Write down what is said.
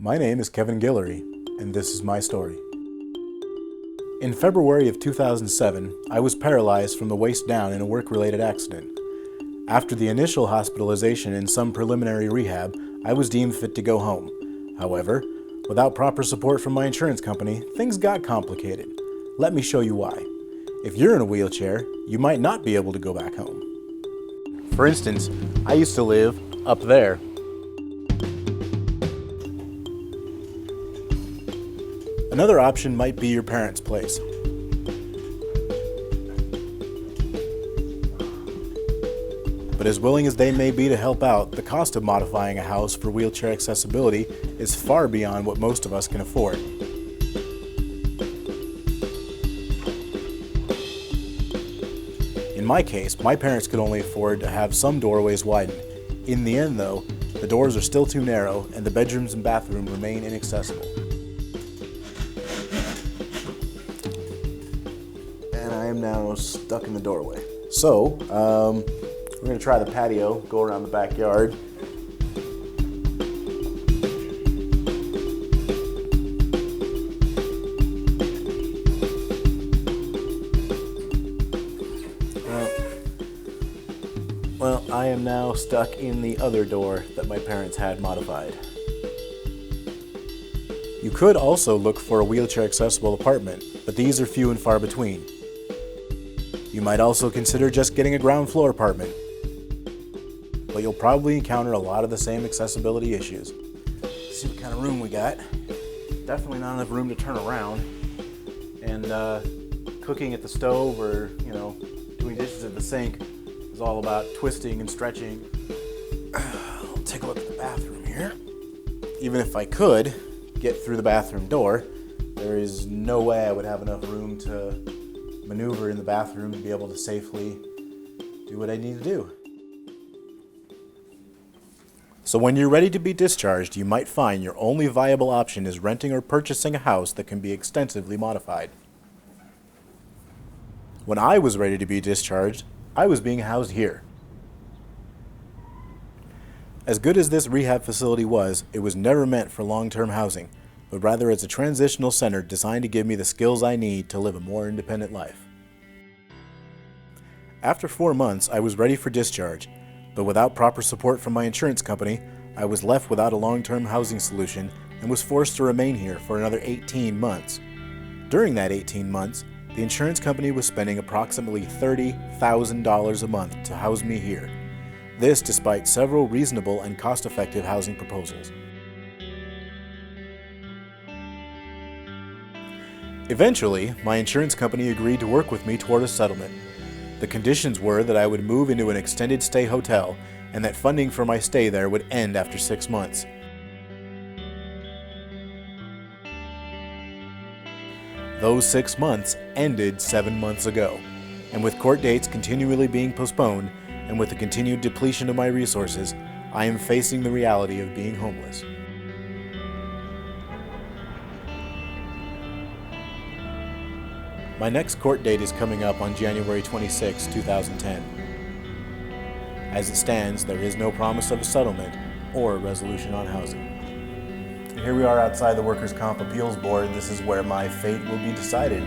My name is Kevin Guillory, and this is my story. In February of 2007, I was paralyzed from the waist down in a work-related accident. After the initial hospitalization and some preliminary rehab, I was deemed fit to go home. However, without proper support from my insurance company, things got complicated. Let me show you why. If you're in a wheelchair, you might not be able to go back home. For instance, I used to live up there. Another option might be your parents' place. But as willing as they may be to help out, the cost of modifying a house for wheelchair accessibility is far beyond what most of us can afford. In my case, my parents could only afford to have some doorways widened. In the end, though, the doors are still too narrow and the bedrooms and bathroom remain inaccessible. And I am now stuck in the doorway. So, we're going to try the patio, go around the backyard. Well, I am now stuck in the other door that my parents had modified. You could also look for a wheelchair accessible apartment, but these are few and far between. You might also consider just getting a ground floor apartment, but you'll probably encounter a lot of the same accessibility issues. Let's see what kind of room we got. Definitely not enough room to turn around, and cooking at the stove or doing dishes at the sink is all about twisting and stretching. I'll take a look at the bathroom here. Even if I could get through the bathroom door, there is no way I would have enough room to maneuver in the bathroom to be able to safely do what I need to do. So when you're ready to be discharged, you might find your only viable option is renting or purchasing a house that can be extensively modified. When I was ready to be discharged, I was being housed here. As good as this rehab facility was, it was never meant for long-term housing, but rather as a transitional center designed to give me the skills I need to live a more independent life. After 4 months, I was ready for discharge, but without proper support from my insurance company, I was left without a long-term housing solution and was forced to remain here for another 18 months. During that 18 months, the insurance company was spending approximately $30,000 a month to house me here. This despite several reasonable and cost-effective housing proposals. Eventually, my insurance company agreed to work with me toward a settlement. The conditions were that I would move into an extended stay hotel and that funding for my stay there would end after 6 months. Those 6 months ended 7 months ago, and with court dates continually being postponed and with the continued depletion of my resources, I am facing the reality of being homeless. My next court date is coming up on January 26, 2010. As it stands, there is no promise of a settlement or a resolution on housing. And here we are outside the Workers' Comp Appeals Board. This is where my fate will be decided.